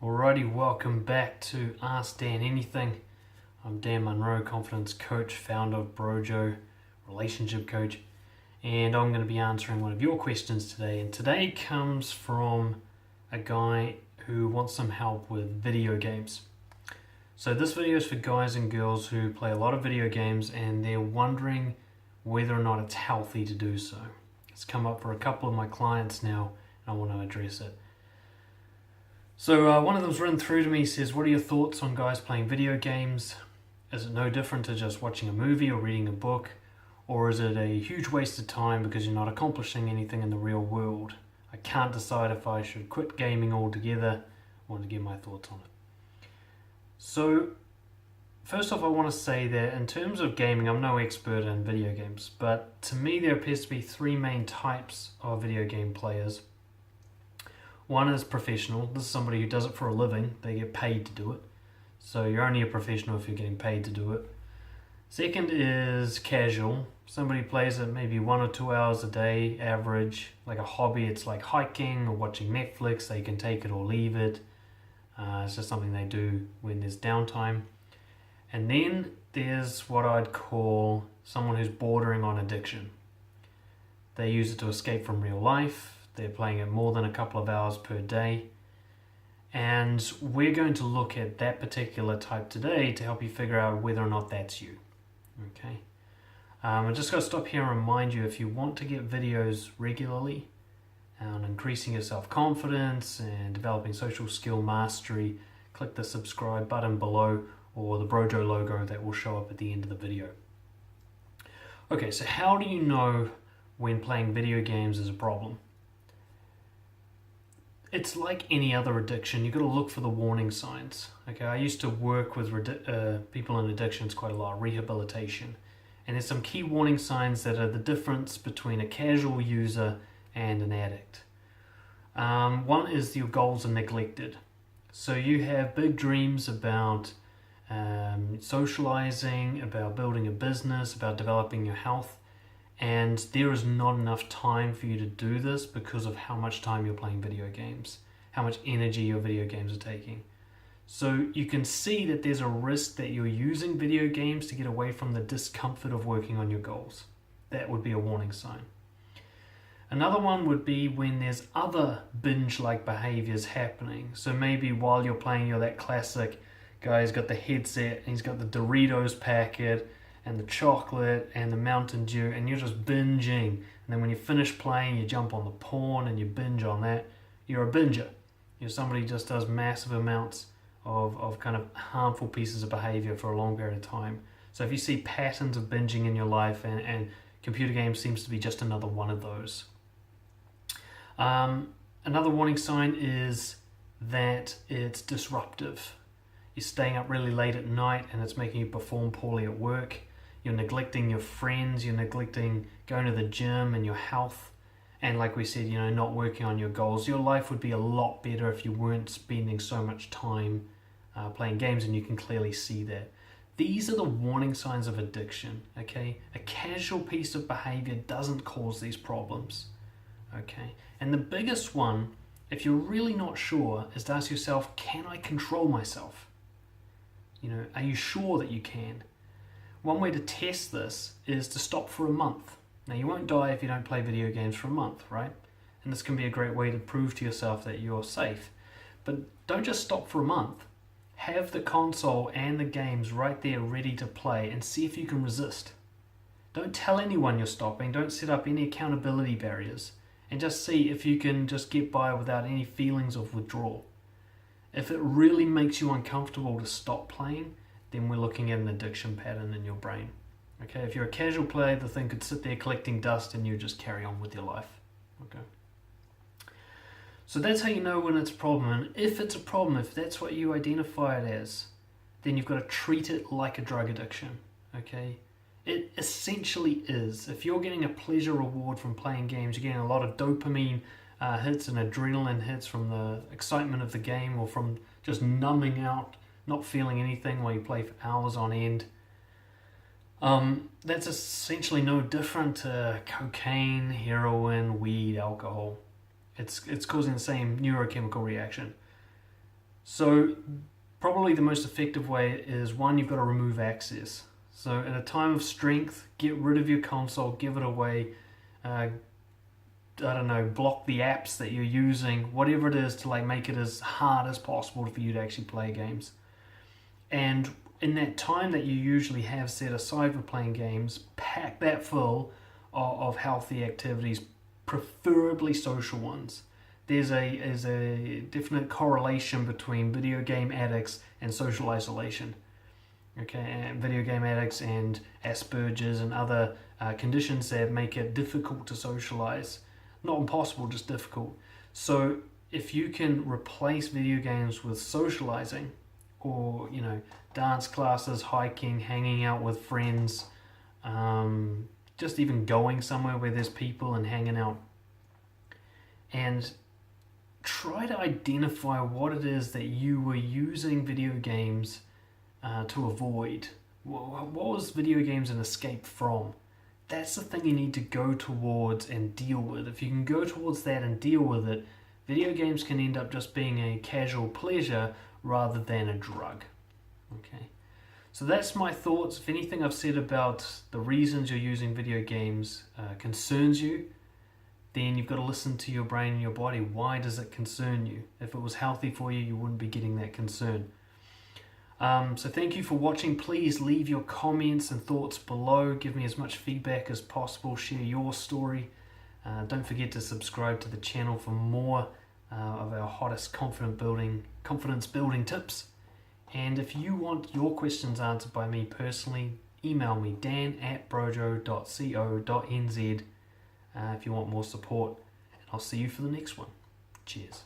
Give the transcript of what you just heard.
Alrighty, welcome back to Ask Dan Anything. I'm Dan Monroe, confidence coach, founder of Brojo, relationship coach, and I'm going to be answering one of your questions today. And today comes from a guy who wants some help with video games. So this video is for guys and girls who play a lot of video games and they're wondering whether or not it's healthy to do so. It's come up for a couple of my clients now and I want to address it. So one of them's written through to me, says, what are your thoughts on guys playing video games? Is it no different to just watching a movie or reading a book? Or is it a huge waste of time because you're not accomplishing anything in the real world? I can't decide if I should quit gaming altogether. I want to give my thoughts on it. So first off, I want to say that in terms of gaming, I'm no expert in video games, but to me there appears to be three main types of video game players. One is professional. This is somebody who does it for a living. They get paid to do it. So you're only a professional if you're getting paid to do it. Second is casual. Somebody plays it maybe 1 or 2 hours a day, average, like a hobby. It's like hiking or watching Netflix. They can take it or leave it. It's just something they do when there's downtime. And then there's what I'd call someone who's bordering on addiction. They use it to escape from real life. They're playing it more than a couple of hours per day. And we're going to look at that particular type today to help you figure out whether or not that's you. Okay. I'm just going to stop here and remind you, if you want to get videos regularly on increasing your self-confidence and developing social skill mastery, click the subscribe button below or the Brojo logo that will show up at the end of the video. Okay, so how do you know when playing video games is a problem? It's like any other addiction. You've got to look for the warning signs. Okay, I used to work with people in addictions quite a lot, rehabilitation. And there's some key warning signs that are the difference between a casual user and an addict. One is your goals are neglected. So you have big dreams about socializing, about building a business, about developing your health. And there is not enough time for you to do this because of how much time you're playing video games, how much energy your video games are taking. So you can see that there's a risk that you're using video games to get away from the discomfort of working on your goals. That would be a warning sign. Another one would be when there's other binge-like behaviors happening. So maybe while you're playing, you're that classic guy who's got the headset and he's got the Doritos packet and the chocolate and the Mountain Dew, and you're just binging. And then when you finish playing, you jump on the porn and you binge on that. You're a binger. You're somebody who just does massive amounts of kind of harmful pieces of behavior for a long period of time. So if you see patterns of binging in your life, and computer games seems to be just another one of those. Another warning sign is that it's disruptive. You're staying up really late at night and it's making you perform poorly at work. You're neglecting your friends, you're neglecting going to the gym and your health. And like we said, not working on your goals. Your life would be a lot better if you weren't spending so much time playing games, and you can clearly see that. These are the warning signs of addiction, okay? A casual piece of behavior doesn't cause these problems, okay? And the biggest one, if you're really not sure, is to ask yourself, can I control myself? Are you sure that you can? One way to test this is to stop for a month. Now, you won't die if you don't play video games for a month, right? And this can be a great way to prove to yourself that you're safe. But don't just stop for a month. Have the console and the games right there ready to play and see if you can resist. Don't tell anyone you're stopping. Don't set up any accountability barriers. And just see if you can just get by without any feelings of withdrawal. If it really makes you uncomfortable to stop playing, then we're looking at an addiction pattern in your brain. Okay, if you're a casual player, the thing could sit there collecting dust and you just carry on with your life. Okay. So that's how you know when it's a problem. And if it's a problem, if that's what you identify it as, then you've got to treat it like a drug addiction. Okay. It essentially is. If you're getting a pleasure reward from playing games, you're getting a lot of dopamine hits and adrenaline hits from the excitement of the game, or from just numbing out, not feeling anything while you play for hours on end. That's essentially no different to cocaine, heroin, weed, alcohol. It's causing the same neurochemical reaction. So probably the most effective way is, one, you've got to remove access. So in a time of strength, get rid of your console, give it away. I don't know, block the apps that you're using, whatever it is, to like make it as hard as possible for you to actually play games. And in that time that you usually have set aside for playing games, pack that full of healthy activities, preferably social ones. There's a definite correlation between video game addicts and social isolation. Okay, and video game addicts and Asperger's and other conditions that make it difficult to socialize. Not impossible, just difficult. So if you can replace video games with socializing, or dance classes, hiking, hanging out with friends, just even going somewhere where there's people and hanging out, and try to identify what it is that you were using video games to avoid. What was video games an escape from? That's the thing you need to go towards and deal with. If you can go towards that and deal with it, video games can end up just being a casual pleasure rather than a drug. Okay, so that's my thoughts. If anything I've said about the reasons you're using video games concerns you, then you've got to listen to your brain and your body. Why does it concern you? If it was healthy for you, you wouldn't be getting that concern. So thank you for watching. Please leave your comments and thoughts below. Give me as much feedback as possible. Share your story. Don't forget to subscribe to the channel for more of our hottest confidence building tips. And if you want your questions answered by me personally, email me dan@brojo.co.nz if you want more support. And I'll see you for the next one. Cheers.